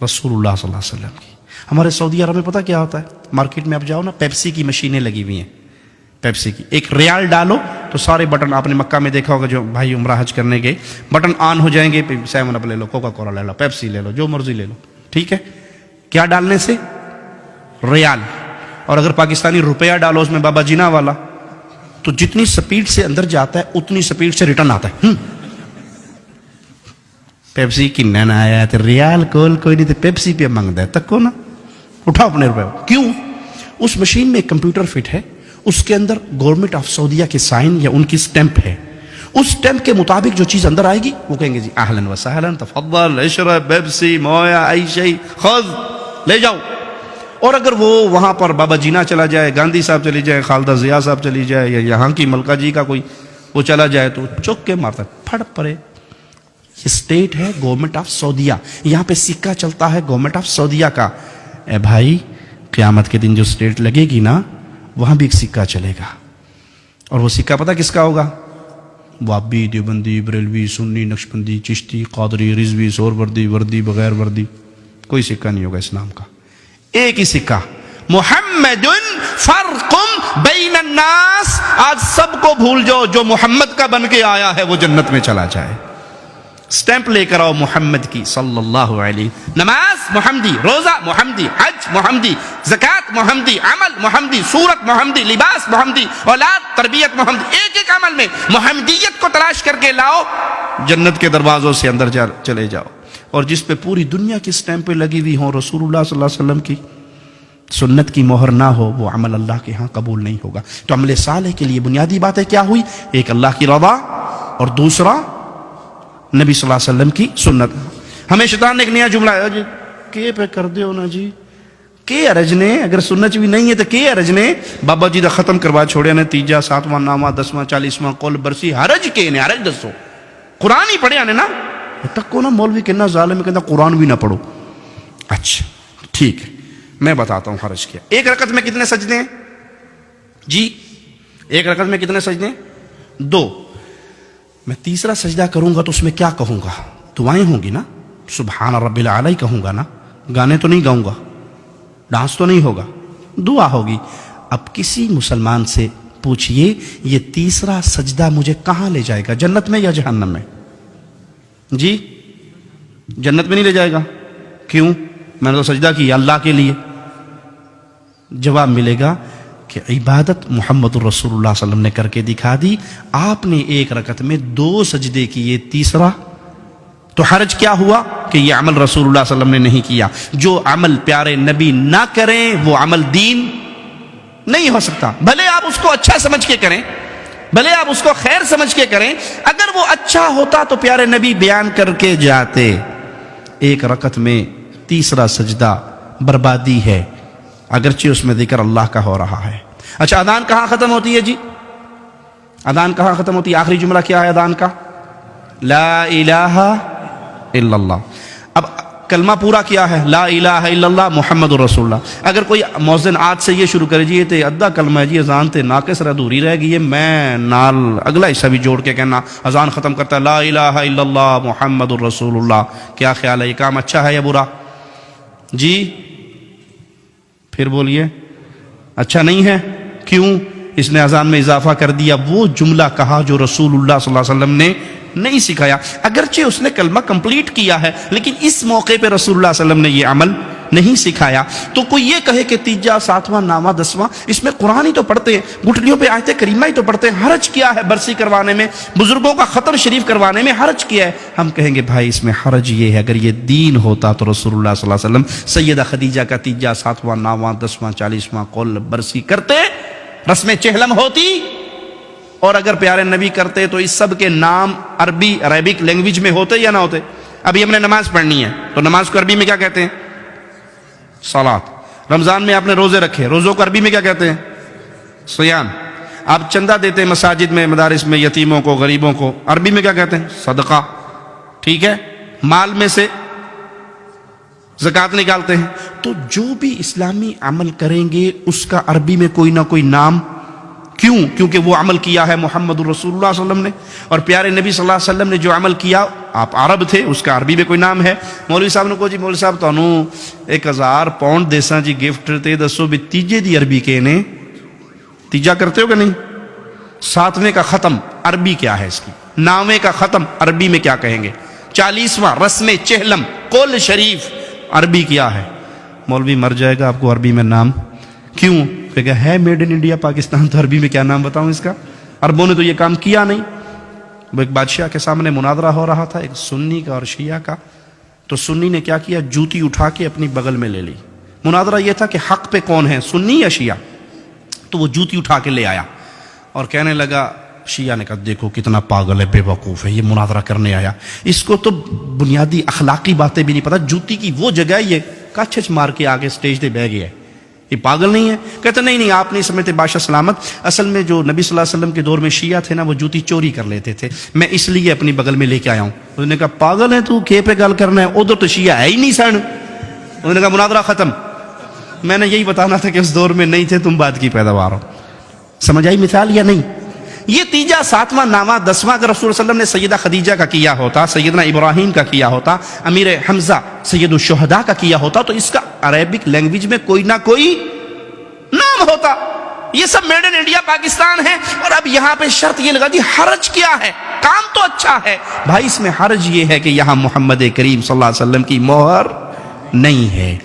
رسول اللہ صلی اللہ علیہ وسلم کی. ہمارے سعودی عرب میں پتہ کیا ہوتا ہے؟ مارکیٹ میں آپ جاؤ نا، پیپسی کی مشینیں لگی ہوئی ہیں. پیپسی کی ایک ریال ڈالو تو سارے بٹن، آپ نے مکہ میں دیکھا ہوگا جو بھائی عمرہ حج کرنے گئے، بٹن آن ہو جائیں گے. 7 اپ لے لو، کوکا کولا لے لو، پیپسی لے لو، جو مرضی لے لو. ٹھیک ہے، کیا ڈالنے سے؟ ریال. اور اگر پاکستانی روپیہ ڈالو اس میں بابا جینا والا، تو جتنی سپیڈ سے اندر جاتا ہے اتنی سپیڈ سے ریٹرن آتا ہے. پیپسی کی نہ آیا تو ریال کول کوئی نہیں تو پیپسی پہ مانگتا ہے، تک کو نا اٹھاؤ اپنے روپے. کیوں؟ اس مشین میں ایک کمپیوٹر فٹ ہے، اس کے اندر گورنمنٹ آف سعودیہ کے سائن یا ان کی سٹیمپ ہے. اس سٹیمپ کے مطابق جو چیز اندر آئے گی وہ کہیں گے جی اہلا وسہلا تفضل اشرب پیپسی مویا ای شیء خذ، لے جاؤ. اور اگر وہ وہاں پر بابا جینا چلا جائے، گاندھی صاحب چلی جائے، خالدہ ضیاء صاحب چلی جائے، یا یہاں کی ملکہ جی کا کوئی وہ چلا جائے تو چوک کے مارتا ہے، پھڑ پڑے. یہ اسٹیٹ ہے گورنمنٹ آف سعودیہ، یہاں پہ سکہ چلتا ہے گورنمنٹ آف سعودیہ کا. اے بھائی، قیامت کے دن جو اسٹیٹ لگے گی نا وہاں بھی ایک سکہ چلے گا. اور وہ سکہ پتہ کس کا ہوگا؟ وابی، دیوبندی، بریلوی، سنی، نقشبندی، چشتی، قادری، رضوی، سہروردی، وردی، بغیر وردی، کوئی سکہ نہیں ہوگا اسلام کا. ایک ہی سکہ، محمد فرق بین الناس. آج سب کو بھول جاؤ، جو محمد کا بن کے آیا ہے وہ جنت میں چلا جائے. سٹیمپ لے کر آؤ محمد کی صلی اللہ علیہ. نماز محمدی، روزہ محمدی، حج محمدی، زکوٰۃ محمدی، عمل محمدی، صورت محمدی، لباس محمدی، اولاد تربیت محمدی. ایک ایک عمل میں محمدیت کو تلاش کر کے لاؤ، جنت کے دروازوں سے اندر چلے جاؤ. اور جس پہ پوری دنیا کی سٹیمپیں لگی ہوئی ہوں، رسول اللہ صلی اللہ علیہ وسلم کی سنت کی مہر نہ ہو، وہ عمل اللہ کے ہاں قبول نہیں ہوگا. تو عمل صالح کے لیے بنیادی باتیں کیا ہوئی؟ ایک اللہ کی رضا، اور دوسرا نبی صلی اللہ علیہ وسلم کی سنت. ہمیں شیطان نے ایک نیا جملہ ہے، جی کے پہ کر دیو نا جی، کے ارج نے اگر سنت بھی نہیں ہے تو کے ارج نے بابا جی دا ختم کروا چھوڑیا نے، 3 7واں نامہ 10واں 40واں کل برسی حرج کے نے، حرج دسو قرآن ہی پڑھیا نے نا. تک کو نا مولوی کہنا ظالم کہنا قرآن بھی نہ پڑھو. اچھا ٹھیک ہے، میں بتاتا ہوں حرج کیا. ایک رکعت میں کتنے سجدے ہیں جی؟ ایک رکعت میں کتنے سجدے ہیں؟ 2. میں تیسرا سجدہ کروں گا تو اس میں کیا کہوں گا؟ دعائیں ہوں گی نا، سبحان رب العالی کہوں گا نا، گانے تو نہیں گاؤں گا، ڈانس تو نہیں ہوگا، دعا ہوگی. اب کسی مسلمان سے پوچھئے یہ تیسرا سجدہ مجھے کہاں لے جائے گا، جنت میں یا جہنم میں؟ جی جنت میں نہیں لے جائے گا. کیوں؟ میں نے تو سجدہ کیا اللہ کے لیے. جواب ملے گا کہ عبادت محمد الرسول اللہ صلی اللہ علیہ وسلم نے کر کے دکھا دی. آپ نے ایک رکعت میں 2 سجدے کیے، تیسرا تو حرج کیا ہوا کہ یہ عمل رسول اللہ صلی اللہ علیہ وسلم نے نہیں کیا. جو عمل پیارے نبی نہ کریں وہ عمل دین نہیں ہو سکتا. بھلے آپ اس کو اچھا سمجھ کے کریں، بھلے آپ اس کو خیر سمجھ کے کریں، اگر وہ اچھا ہوتا تو پیارے نبی بیان کر کے جاتے. ایک رکعت میں تیسرا سجدہ بربادی ہے، اگرچہ اس میں ذکر اللہ کا ہو رہا ہے. اچھا اذان کہاں ختم ہوتی ہے جی؟ اذان کہاں ختم ہوتی ہے؟ آخری جملہ کیا ہے اذان کا؟ لا الہ الا اللہ. اب کلمہ پورا کیا ہے؟ لا الہ الا اللہ محمد الرسول اللہ. اگر کوئی مؤذن آج سے یہ شروع کرے جی یہ تے ادھا کلمہ ہے جی، اذان تے ناقص رہ ادھوری رہ گئی ہے، میں نال اگلا حصہ بھی جوڑ کے کہنا اذان ختم کرتا ہے لا الہ الا اللہ محمد الرسول اللہ. کیا خیال ہے، یہ کام اچھا ہے یا برا جی؟ پھر بولیے اچھا نہیں ہے. کیوں؟ اس نے اذان میں اضافہ کر دیا، وہ جملہ کہا جو رسول اللہ صلی اللہ علیہ وسلم نے نہیں سکھایا. اگرچہ اس نے کلمہ کمپلیٹ کیا ہے لیکن اس موقع پہ رسول اللہ صلی اللہ علیہ وسلم نے یہ عمل نہیں سکھایا. تو کوئی یہ کہے کہ 3 7واں نامہ 10واں اس میں قرآن ہی تو پڑھتے ہیں، گھٹنیوں پہ آیت کریمہ ہی تو پڑھتے ہیں، حرج کیا ہے برسی کروانے میں، بزرگوں کا ختم شریف کروانے میں حرج کیا ہے؟ ہم کہیں گے بھائی اس میں حرج یہ ہے، اگر یہ دین ہوتا تو رسول اللہ صلی اللہ علیہ وسلم سیدہ خدیجہ کا 3 7واں نامہ 10واں 40واں قول برسی کرتے، رسم چہلم ہوتی. اور اگر پیارے نبی کرتے تو اس سب کے نام عربک لینگویج میں ہوتے یا نہ ہوتے؟ ابھی ہم نے نماز پڑھنی ہے تو نماز کو عربی میں کیا کہتے ہیں؟ صلاۃ. رمضان میں آپ نے روزے رکھے، روزوں کو عربی میں کیا کہتے ہیں؟ صیام. آپ چندہ دیتے ہیں مساجد میں، مدارس میں، یتیموں کو، غریبوں کو، عربی میں کیا کہتے ہیں؟ صدقہ. ٹھیک ہے، مال میں سے زکوٰۃ نکالتے ہیں. تو جو بھی اسلامی عمل کریں گے اس کا عربی میں کوئی نہ کوئی نام کیوں؟ کیونکہ وہ عمل کیا ہے محمد رسول اللہ صلی اللہ علیہ وسلم نے، اور پیارے نبی صلی اللہ علیہ وسلم نے جو عمل کیا، آپ عرب تھے، اس کا عربی میں کوئی نام ہے۔ مولوی صاحب نے کہا جی مولوی صاحب تانوں 1000 پاؤنڈ دیساں جی گفٹ، تے دسو بھی تیجے دی عربی کے نے، تیجا کرتے ہو کہ نہیں؟ 7ویں کا ختم عربی کیا ہے اس کی؟ 9ویں کا ختم عربی میں کیا کہیں گے؟ 40واں رسم چہلم کل شریف عربی کیا ہے؟ مولوی مر جائے گا آپ کو عربی میں نام کیوں؟ کہ ہے میڈ ان انڈیا پاکستان، تو عربی میں کیا نام بتاؤں اس کا؟ عربوں نے تو یہ کام کیا نہیں۔ وہ ایک بادشاہ کے سامنے مناظرہ ہو رہا تھا، ایک سنی کا اور شیعہ کا، تو سنی نے کیا کیا؟ جوتی اٹھا کے اپنی بغل میں لے لی۔ مناظرہ یہ تھا کہ حق پہ کون ہے، سنی یا شیعہ؟ تو وہ جوتی اٹھا کے لے آیا اور کہنے لگا، شیعہ نے کہا دیکھو کتنا پاگل ہے، بے وقوف ہے، یہ مناظرہ کرنے آیا، اس کو تو بنیادی اخلاقی باتیں بھی نہیں پتہ، جوتی کی وہ جگہ یہ کچھ مار کے آگے سٹیج پہ بیٹھ گیا ہے، یہ پاگل نہیں ہے؟ کہتے نہیں آپ نہیں سمجھتے بادشاہ سلامت، اصل میں جو نبی صلی اللہ علیہ وسلم کے دور میں شیعہ تھے نا، وہ جوتی چوری کر لیتے تھے، میں اس لیے اپنی بغل میں لے کے آیا ہوں۔ انہوں نے کہا پاگل ہے تو، کے پہ گل کرنا ہے، ادھر تو شیعہ ہے ہی نہیں سن۔ انہوں نے کہا مناظرہ ختم۔ میں نے یہی بتانا تھا کہ اس دور میں نہیں تھے تم، بعد کی پیداوار ہو۔ سمجھ آئی مثال یا نہیں؟ یہ تیجا 7واں 9واں 10واں اگر رسول اللہ علیہ وسلم نے سیدہ خدیجہ کا کیا ہوتا، سیدنا ابراہیم کا کیا ہوتا، امیر حمزہ سید الشہداء کا کیا ہوتا، تو اس کا عربک لینگویج میں کوئی نہ کوئی نام ہوتا۔ یہ سب میڈ ان انڈیا پاکستان ہے، اور اب یہاں پہ شرط یہ لگا دی حرج کیا ہے؟ کام تو اچھا ہے بھائی، اس میں حرج یہ ہے کہ یہاں محمد کریم صلی اللہ علیہ وسلم کی مہر نہیں ہے۔